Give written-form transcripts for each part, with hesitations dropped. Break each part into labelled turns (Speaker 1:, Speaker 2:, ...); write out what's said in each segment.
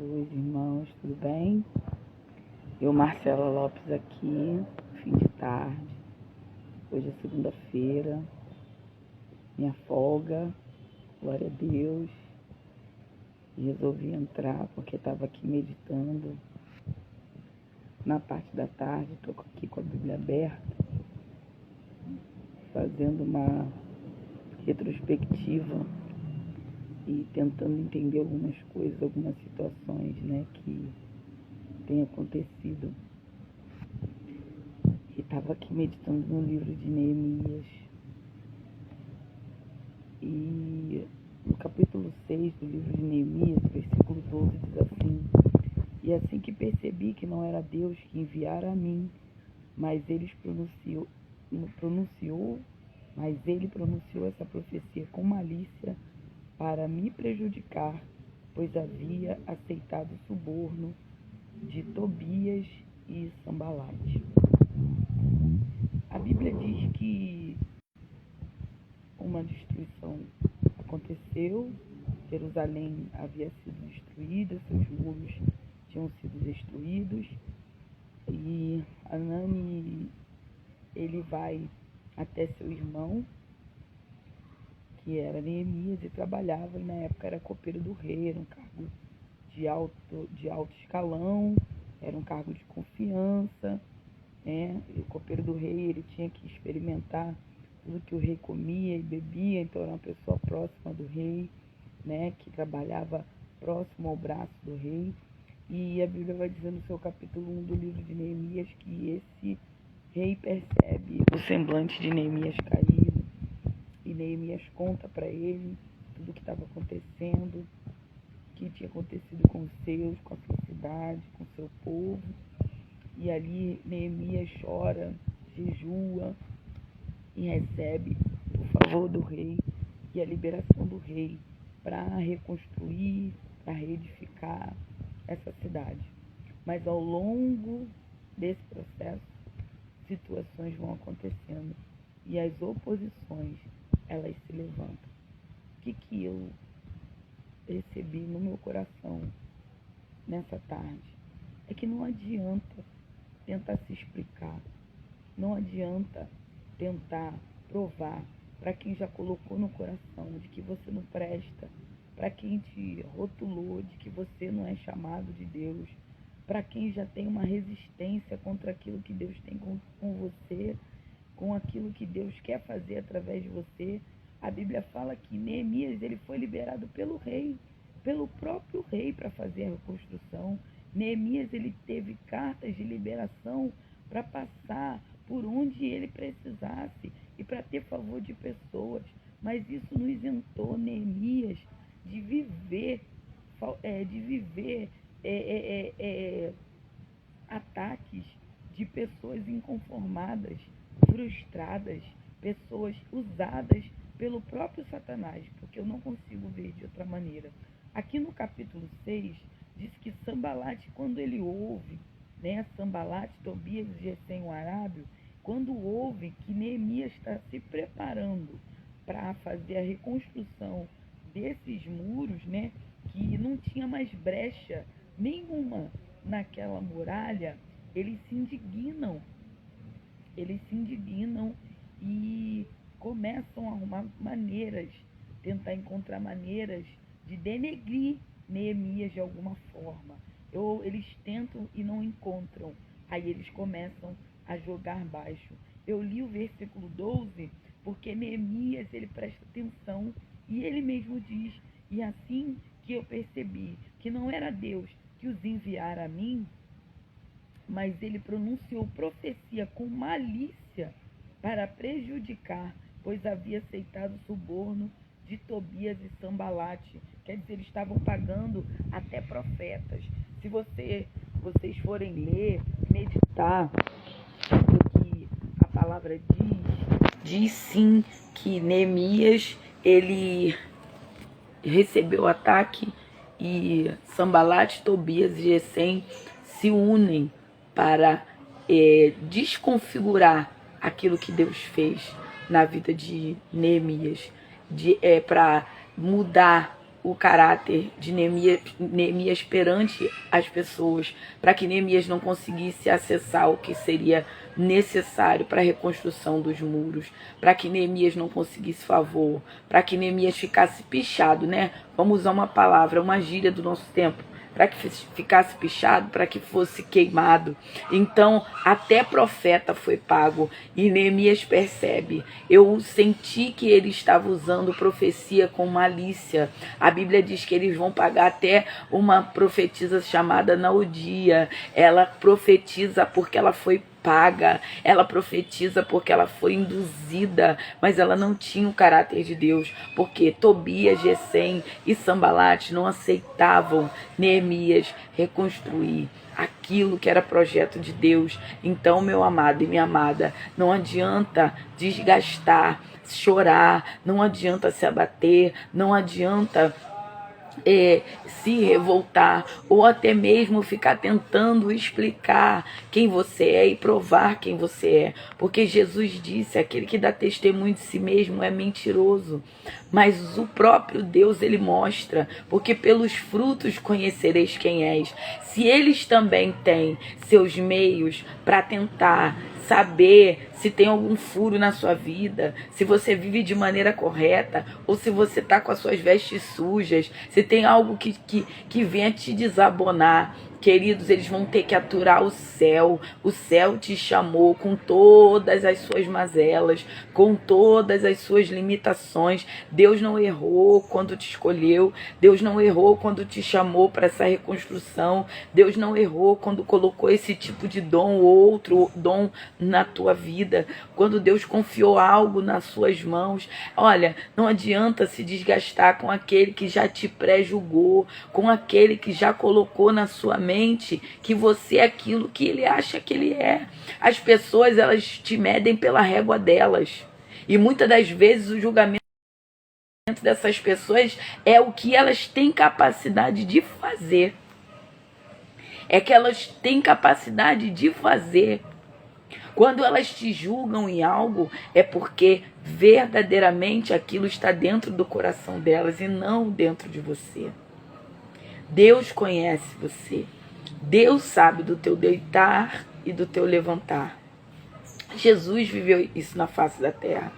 Speaker 1: Jesus, irmãos, tudo bem? Eu, Marcela Lopes, aqui, fim de tarde. Hoje é segunda-feira, minha folga, glória a Deus. E resolvi entrar porque estava aqui meditando na parte da tarde. Estou aqui com a Bíblia aberta, fazendo uma retrospectiva e tentando entender algumas coisas, algumas situações, que tem acontecido. E estava aqui meditando no livro de Neemias. E no capítulo 6 do livro de Neemias, versículo 12, diz assim: E assim que percebi que não era Deus que enviara a mim, mas ele pronunciou essa profecia com malícia para me prejudicar, pois havia aceitado o suborno de Tobias e Sambalate. A Bíblia diz que uma destruição aconteceu, Jerusalém havia sido destruída, seus muros tinham sido destruídos, e Anani, ele vai até seu irmão, que era Neemias, e trabalhava, e na época era copeiro do rei, era um cargo de alto escalão, era um cargo de confiança, E o copeiro do rei, ele tinha que experimentar tudo que o rei comia e bebia, então era uma pessoa próxima do rei, que trabalhava próximo ao braço do rei. E a Bíblia vai dizer no seu capítulo 1 do livro de Neemias que esse rei percebe o semblante de Neemias caído, e Neemias conta para ele tudo o que estava acontecendo, o que tinha acontecido com os seus, com a sua cidade, com o seu povo. E ali Neemias chora, jejua e recebe o favor do rei e a liberação do rei para reconstruir, para reedificar essa cidade. Mas ao longo desse processo, situações vão acontecendo e as oposições, elas se levantam. O que eu recebi no meu coração nessa tarde é que não adianta tentar se explicar, não adianta tentar provar para quem já colocou no coração de que você não presta, para quem te rotulou de que você não é chamado de Deus, para quem já tem uma resistência contra aquilo que Deus tem com você, com aquilo que Deus quer fazer através de você. A Bíblia fala que Neemias, ele foi liberado pelo rei, pelo próprio rei, para fazer a reconstrução. Neemias, ele teve cartas de liberação para passar por onde ele precisasse e para ter favor de pessoas. Mas isso não isentou Neemias de viver ataques de pessoas inconformadas, frustradas, pessoas usadas pelo próprio Satanás, porque eu não consigo ver de outra maneira. Aqui no capítulo 6, diz que Sambalate, quando ele ouve, Sambalate, Tobias e Gesem, o arábio, quando ouve que Neemias está se preparando para fazer a reconstrução desses muros, que não tinha mais brecha nenhuma naquela muralha, eles se indignam e começam a arrumar maneiras, tentar encontrar maneiras de denegrir Neemias de alguma forma. Eles tentam e não encontram. Aí eles começam a jogar baixo. Eu li o versículo 12 porque Neemias, ele presta atenção e ele mesmo diz: e assim que eu percebi que não era Deus que os enviara a mim, mas ele pronunciou profecia com malícia para prejudicar, pois havia aceitado o suborno de Tobias e Sambalate. Quer dizer, eles estavam pagando até profetas. Se vocês forem ler, meditar o que a palavra diz sim que Neemias, ele recebeu ataque e Sambalate, Tobias e Gesem se unem para desconfigurar aquilo que Deus fez na vida de Neemias, para mudar o caráter de Neemias perante as pessoas, para que Neemias não conseguisse acessar o que seria necessário para a reconstrução dos muros, para que Neemias não conseguisse favor, para que Neemias ficasse pichado, né? Vamos usar uma palavra, uma gíria do nosso tempo, para que ficasse pichado, para que fosse queimado. Então, até profeta foi pago. E Neemias percebe. Eu senti que ele estava usando profecia com malícia. A Bíblia diz que eles vão pagar até uma profetisa chamada Naudia. Ela profetiza porque ela foi paga, ela profetiza porque ela foi induzida, mas ela não tinha o caráter de Deus, porque Tobias, Gesem e Sambalate não aceitavam Neemias reconstruir aquilo que era projeto de Deus. Então, meu amado e minha amada, não adianta desgastar, chorar, não adianta se abater, não adianta se revoltar, ou até mesmo ficar tentando explicar quem você é e provar quem você é, porque Jesus disse: aquele que dá testemunho de si mesmo é mentiroso, mas o próprio Deus ele mostra, porque pelos frutos conhecereis quem és. Se eles também têm seus meios para tentar saber se tem algum furo na sua vida, se você vive de maneira correta, ou se você está com as suas vestes sujas, se tem algo que venha te desabonar, queridos, eles vão ter que aturar o céu. O céu te chamou com todas as suas mazelas, com todas as suas limitações. Deus não errou quando te escolheu, Deus não errou quando te chamou para essa reconstrução, Deus não errou quando colocou esse tipo de dom ou outro dom na tua vida, quando Deus confiou algo nas suas mãos. Olha, não adianta se desgastar com aquele que já te pré-julgou, com aquele que já colocou na sua mente que você é aquilo que ele acha que ele é. As pessoas, elas te medem pela régua delas, e muitas das vezes o julgamento dessas pessoas é o que elas têm capacidade de fazer. É que elas têm capacidade de fazer. Quando elas te julgam em algo, é porque verdadeiramente aquilo está dentro do coração delas e não dentro de você. Deus conhece você. Deus sabe do teu deitar e do teu levantar. Jesus viveu isso na face da terra.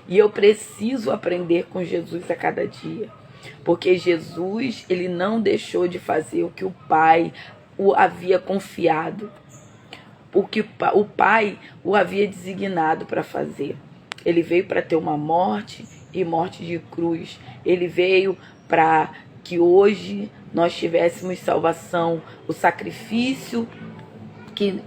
Speaker 1: E eu preciso aprender com Jesus a cada dia. Porque Jesus, ele não deixou de fazer o que o Pai o havia confiado, o que o Pai o havia designado para fazer. Ele veio para ter uma morte, e morte de cruz. Ele veio para que hoje nós tivéssemos salvação. O sacrifício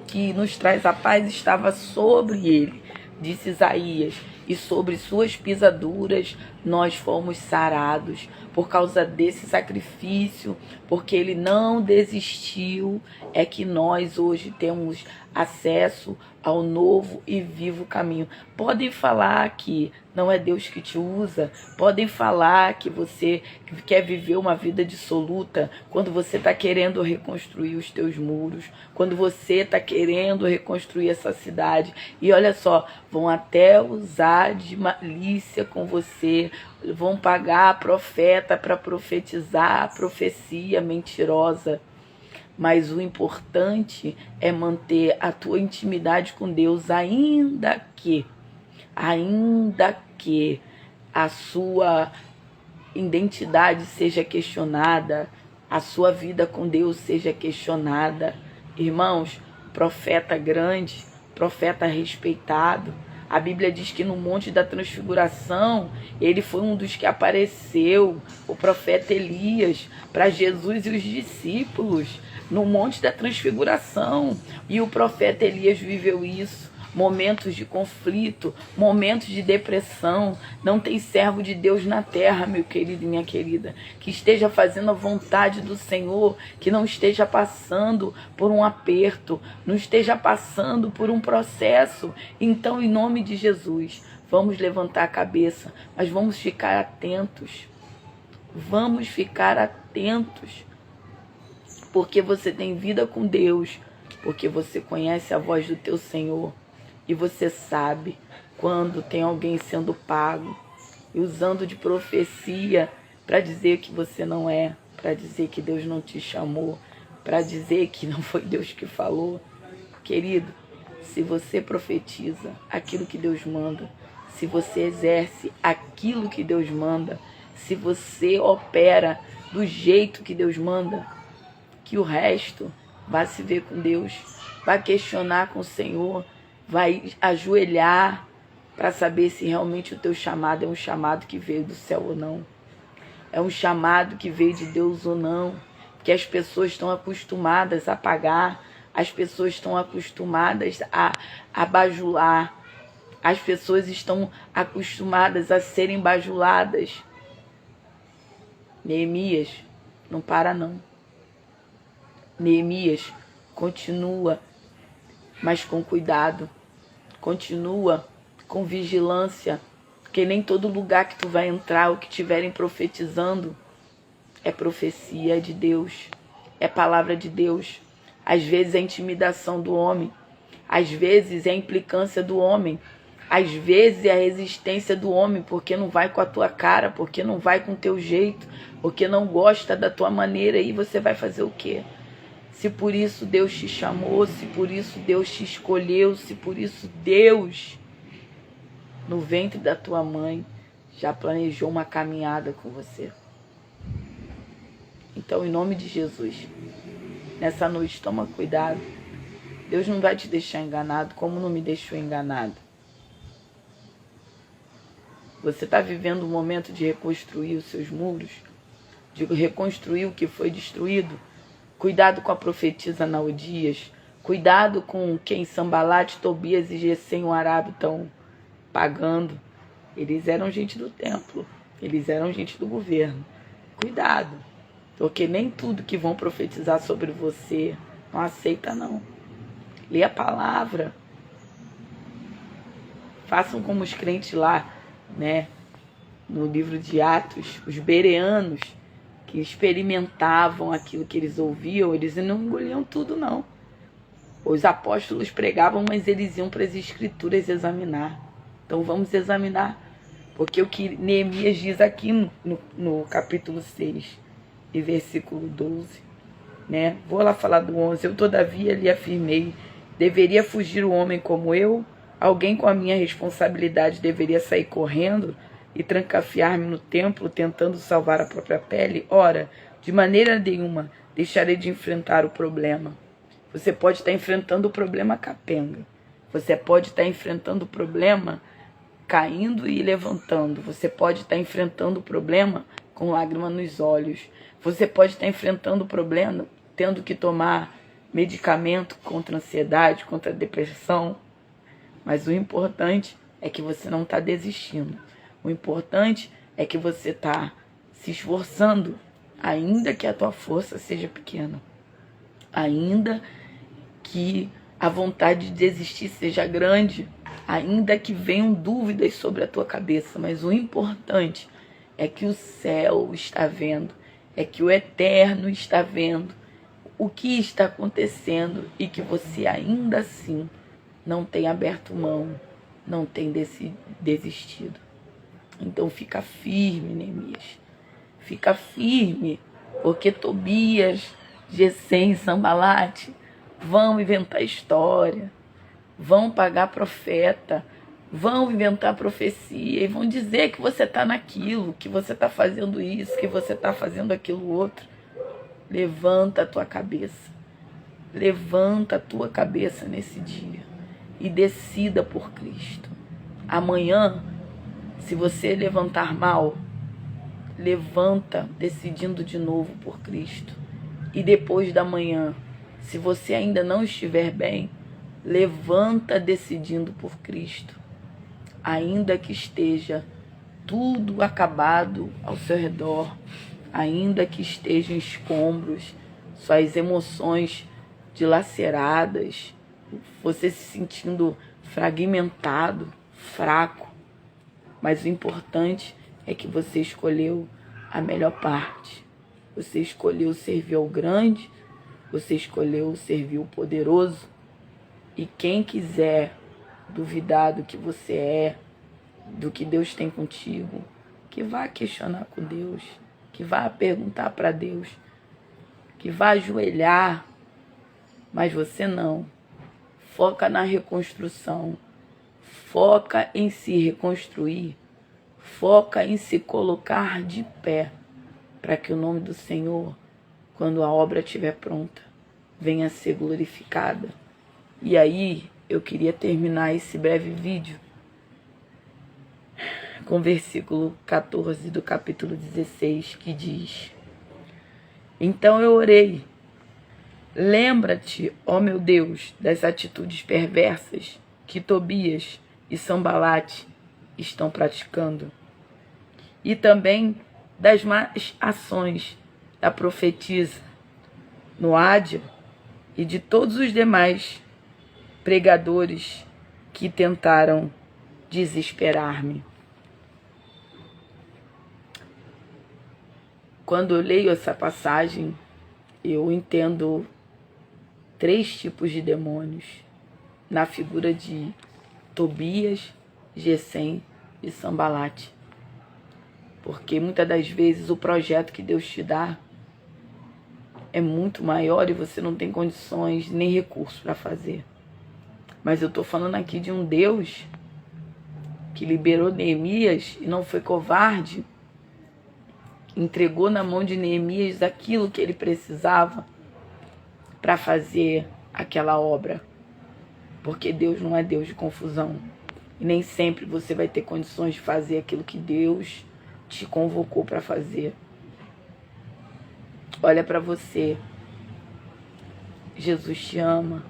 Speaker 1: que nos traz a paz estava sobre ele, disse Isaías, e sobre suas pisaduras nós fomos sarados. Por causa desse sacrifício, porque ele não desistiu, é que nós hoje temos acesso ao novo e vivo caminho. Podem falar que não é Deus que te usa, podem falar que você quer viver uma vida dissoluta, quando você está querendo reconstruir os teus muros, quando você está querendo reconstruir essa cidade, e olha só, vão até usar de malícia com você, vão pagar profeta para profetizar a profecia mentirosa. Mas o importante é manter a tua intimidade com Deus, ainda que a sua identidade seja questionada, a sua vida com Deus seja questionada. Irmãos, profeta grande, profeta respeitado. A Bíblia diz que no Monte da Transfiguração, ele foi um dos que apareceu, o profeta Elias, para Jesus e os discípulos, no Monte da Transfiguração. E o profeta Elias viveu isso. Momentos de conflito, momentos de depressão. Não tem servo de Deus na terra, meu querido e minha querida, que esteja fazendo a vontade do Senhor, que não esteja passando por um aperto, não esteja passando por um processo. Então, em nome de Jesus, vamos levantar a cabeça, mas vamos ficar atentos. Vamos ficar atentos, porque você tem vida com Deus, porque você conhece a voz do teu Senhor. E você sabe quando tem alguém sendo pago e usando de profecia para dizer que você não é, para dizer que Deus não te chamou, para dizer que não foi Deus que falou. Querido, se você profetiza aquilo que Deus manda, se você exerce aquilo que Deus manda, se você opera do jeito que Deus manda, que o resto vai se ver com Deus, vai questionar com o Senhor, vai ajoelhar para saber se realmente o teu chamado é um chamado que veio do céu ou não. É um chamado que veio de Deus ou não. Que as pessoas estão acostumadas a pagar, as pessoas estão acostumadas a bajular, as pessoas estão acostumadas a serem bajuladas. Neemias, não para não. Neemias, continua, mas com cuidado. Continua com vigilância, porque nem todo lugar que tu vai entrar, o que estiverem profetizando, é profecia de Deus, é palavra de Deus. Às vezes é intimidação do homem, às vezes é a implicância do homem, às vezes é a resistência do homem, porque não vai com a tua cara, porque não vai com o teu jeito, porque não gosta da tua maneira, e você vai fazer o quê? Se por isso Deus te chamou, se por isso Deus te escolheu, se por isso Deus, no ventre da tua mãe, já planejou uma caminhada com você. Então, em nome de Jesus, nessa noite, toma cuidado. Deus não vai te deixar enganado, como não me deixou enganado. Você está vivendo um momento de reconstruir os seus muros, de reconstruir o que foi destruído. Cuidado com a profetisa Naodias. Cuidado com quem Sambalate, Tobias e Gesem, o Arabe, estão pagando. Eles eram gente do templo. Eles eram gente do governo. Cuidado. Porque nem tudo que vão profetizar sobre você não aceita, não. Lê a palavra. Façam como os crentes lá, né? No livro de Atos, os bereanos, que experimentavam aquilo que eles ouviam, eles não engoliam tudo, não. Os apóstolos pregavam, mas eles iam para as escrituras examinar. Então vamos examinar. Porque o que Neemias diz aqui no capítulo 6 e versículo 12, né? Vou lá falar do 11. Eu todavia lhe afirmei, deveria fugir o homem como eu? Alguém com a minha responsabilidade deveria sair correndo e trancafiar-me no templo, tentando salvar a própria pele? Ora, de maneira nenhuma deixarei de enfrentar o problema. Você pode estar enfrentando o problema capenga. Você pode estar enfrentando o problema caindo e levantando. Você pode estar enfrentando o problema com lágrima nos olhos. Você pode estar enfrentando o problema tendo que tomar medicamento contra a ansiedade, contra a depressão. Mas o importante é que você não está desistindo. O importante é que você está se esforçando, ainda que a tua força seja pequena. Ainda que a vontade de desistir seja grande, ainda que venham dúvidas sobre a tua cabeça. Mas o importante é que o céu está vendo, é que o Eterno está vendo o que está acontecendo e que você ainda assim não tem aberto mão, não tem desistido. Então fica firme, Neemias. Fica firme, porque Tobias, Gesem e Sambalate vão inventar história, vão pagar profeta, vão inventar profecia e vão dizer que você está naquilo, que você está fazendo isso, que você está fazendo aquilo outro. Levanta a tua cabeça. Levanta a tua cabeça nesse dia e decida por Cristo. Amanhã, se você levantar mal, levanta decidindo de novo por Cristo. E depois da manhã, se você ainda não estiver bem, levanta decidindo por Cristo. Ainda que esteja tudo acabado ao seu redor, ainda que estejam escombros, suas emoções dilaceradas, você se sentindo fragmentado, fraco. Mas o importante é que você escolheu a melhor parte. Você escolheu servir ao grande, você escolheu servir o poderoso. E quem quiser duvidar do que você é, do que Deus tem contigo, que vá questionar com Deus. que vai perguntar para Deus, que vai ajoelhar, mas você não. Foca na reconstrução, foca em se reconstruir, foca em se colocar de pé, para que o nome do Senhor, quando a obra estiver pronta, venha a ser glorificada. E aí, eu queria terminar esse breve vídeo com o versículo 14 do capítulo 16, que diz: Então eu orei, lembra-te, ó meu Deus, das atitudes perversas que Tobias e Sambalate estão praticando, e também das más ações da profetisa Noádia e de todos os demais pregadores que tentaram desesperar-me. Quando eu leio essa passagem, eu entendo 3 tipos de demônios na figura de Tobias, Gesem e Sambalate. Porque muitas das vezes o projeto que Deus te dá é muito maior e você não tem condições nem recursos para fazer. Mas eu estou falando aqui de um Deus que liberou Neemias e não foi covarde, entregou na mão de Neemias aquilo que ele precisava para fazer aquela obra. Porque Deus não é Deus de confusão. E nem sempre você vai ter condições de fazer aquilo que Deus te convocou para fazer. Olha para você. Jesus te ama.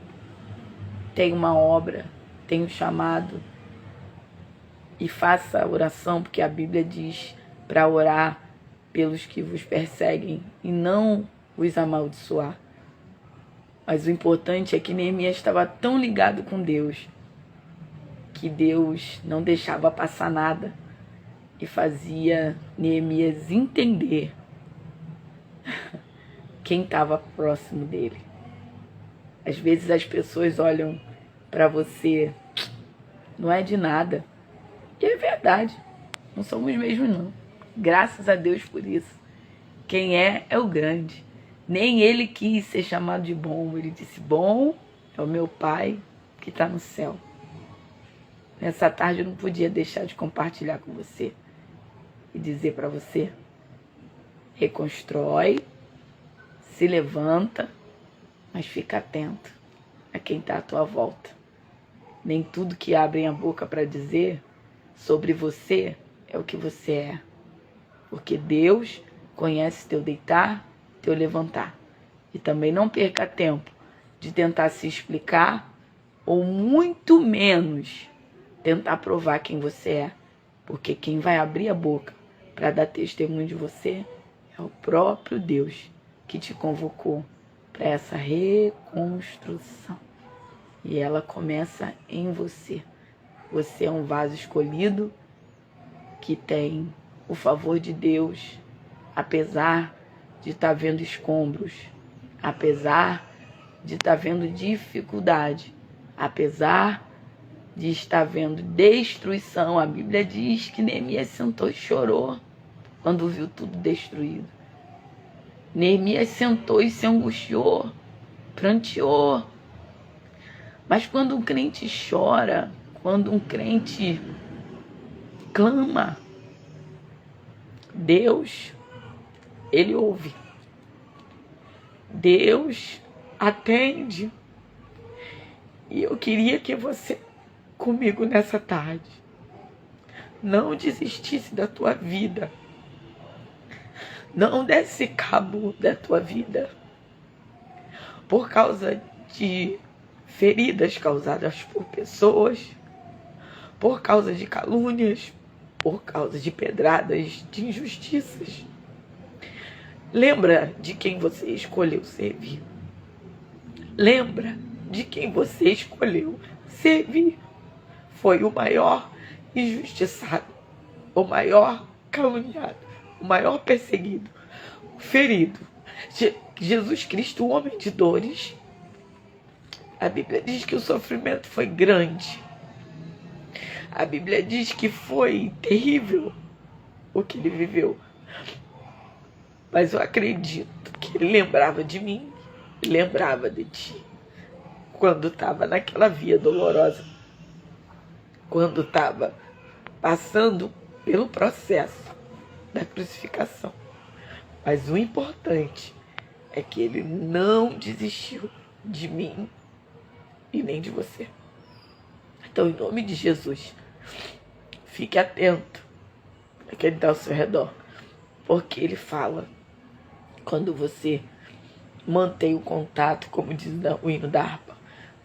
Speaker 1: Tem uma obra, tem um chamado. E faça a oração, porque a Bíblia diz para orar pelos que vos perseguem e não os amaldiçoar. Mas o importante é que Neemias estava tão ligado com Deus que Deus não deixava passar nada e fazia Neemias entender quem estava próximo dele. Às vezes as pessoas olham para você, não é de nada. E é verdade, não somos mesmo não. Graças a Deus por isso. Quem é o grande. Nem ele quis ser chamado de bom. Ele disse, bom é o meu Pai que está no céu. Nessa tarde eu não podia deixar de compartilhar com você e dizer para você, reconstrói, se levanta, mas fica atento a quem está à tua volta. Nem tudo que abrem a boca para dizer sobre você é o que você é. Porque Deus conhece teu deitar, teu levantar. E também não perca tempo de tentar se explicar ou muito menos tentar provar quem você é. Porque quem vai abrir a boca para dar testemunho de você é o próprio Deus que te convocou para essa reconstrução. E ela começa em você. Você é um vaso escolhido que tem o favor de Deus, apesar de estar vendo escombros, apesar de estar vendo dificuldade, apesar de estar vendo destruição. A Bíblia diz que Neemias sentou e chorou quando viu tudo destruído. Neemias sentou e se angustiou, pranteou. Mas quando um crente chora, quando um crente clama, Deus, Ele ouve. Deus atende. E eu queria que você, comigo nessa tarde, não desistisse da tua vida. Não desse cabo da tua vida por causa de feridas causadas por pessoas, por causa de calúnias, por causa de pedradas, de injustiças. Lembra de quem você escolheu servir. Lembra de quem você escolheu servir. Foi o maior injustiçado, o maior caluniado, o maior perseguido, o ferido. Jesus Cristo, o homem de dores. A Bíblia diz que o sofrimento foi grande. A Bíblia diz que foi terrível o que ele viveu.
Speaker 2: Mas eu acredito que ele lembrava de mim e lembrava de ti. Quando estava naquela via dolorosa. Quando estava passando pelo processo da crucificação. Mas o importante é que ele não desistiu de mim e nem de você. Então, em nome de Jesus, fique atento a quem está ao seu redor. Porque ele fala, quando você mantém o contato, como diz o hino da harpa,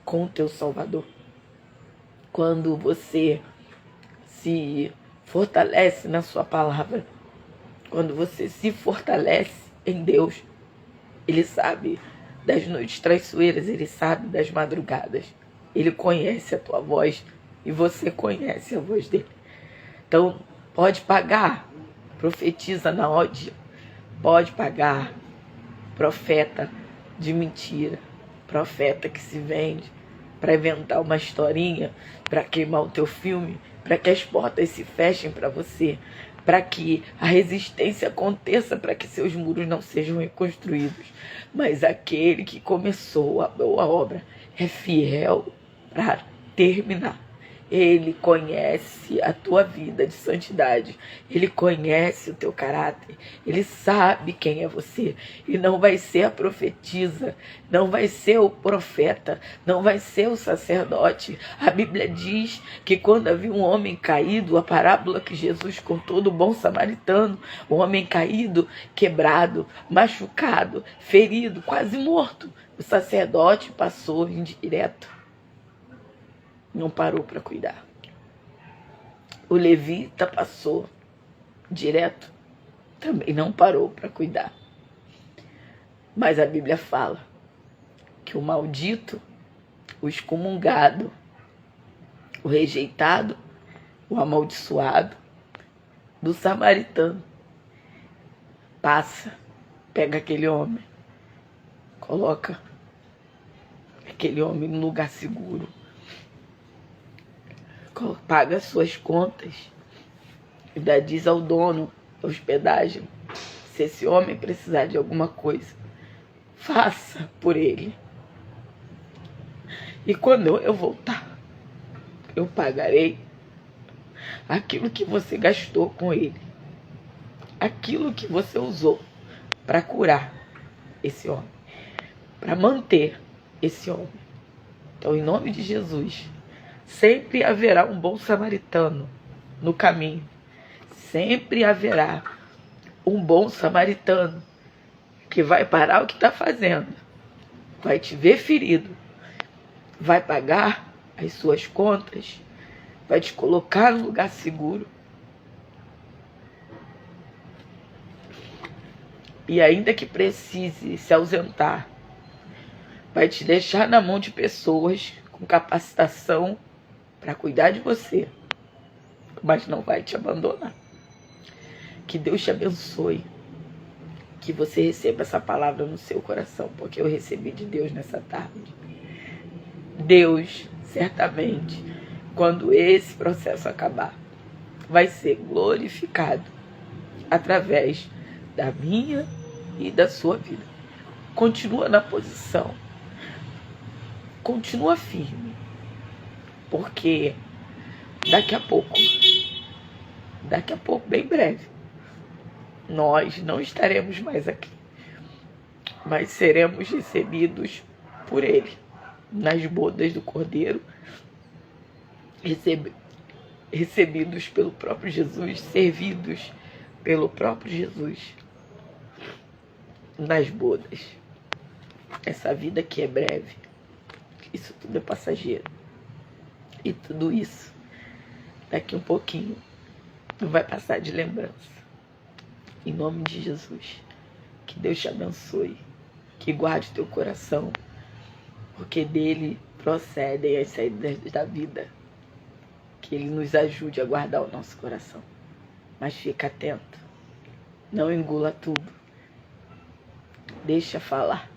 Speaker 2: com o teu Salvador. Quando você se fortalece na sua palavra, quando você se fortalece em Deus, Ele sabe das noites traiçoeiras, Ele sabe das madrugadas. Ele conhece a tua voz e você conhece a voz dele. Então, pode pagar, profetiza na ódio, pode pagar, profeta de mentira, profeta que se vende para inventar uma historinha, para queimar o teu filme, para que as portas se fechem para você, para que a resistência aconteça, para que seus muros não sejam reconstruídos. Mas aquele que começou a boa obra é fiel para terminar. Ele conhece a tua vida de santidade. Ele conhece o teu caráter. Ele sabe quem é você. E não vai ser a profetisa, não vai ser o profeta, não vai ser o sacerdote. A Bíblia diz que quando havia um homem caído, a parábola que Jesus contou do bom samaritano, um homem caído, quebrado, machucado, ferido, quase morto, o sacerdote passou indireto. Não parou para cuidar. O levita passou direto, também não parou para cuidar. Mas a Bíblia fala que o maldito, o excomungado, o rejeitado, o amaldiçoado do samaritano passa, pega aquele homem, coloca aquele homem num lugar seguro, paga suas contas, ainda diz ao dono da hospedagem, se esse homem precisar de alguma coisa, faça por ele. E quando eu voltar, eu pagarei aquilo que você gastou com ele, aquilo que você usou para curar esse homem, para manter esse homem. Então, em nome de Jesus, sempre haverá um bom samaritano no caminho. Sempre haverá um bom samaritano que vai parar o que está fazendo, vai te ver ferido, vai pagar as suas contas, vai te colocar no lugar seguro. E ainda que precise se ausentar, vai te deixar na mão de pessoas com capacitação para cuidar de você, mas não vai te abandonar. Que Deus te abençoe, que você receba essa palavra no seu coração, porque eu recebi de Deus nessa tarde. Deus, certamente, quando esse processo acabar, vai ser glorificado através da minha e da sua vida. Continua na posição, continua firme, porque daqui a pouco, bem breve, nós não estaremos mais aqui, mas seremos recebidos por Ele, nas bodas do Cordeiro, recebidos pelo próprio Jesus, servidos pelo próprio Jesus, nas bodas. Essa vida aqui é breve, isso tudo é passageiro. E tudo isso, daqui um pouquinho, não vai passar de lembrança. Em nome de Jesus, que Deus te abençoe, que guarde teu coração, porque dele procedem as saídas da vida. Que ele nos ajude a guardar o nosso coração. Mas fica atento, não engula tudo, deixa falar.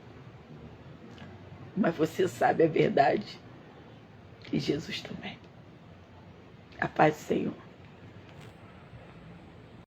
Speaker 2: Mas você sabe a verdade, e Jesus também. A paz do Senhor.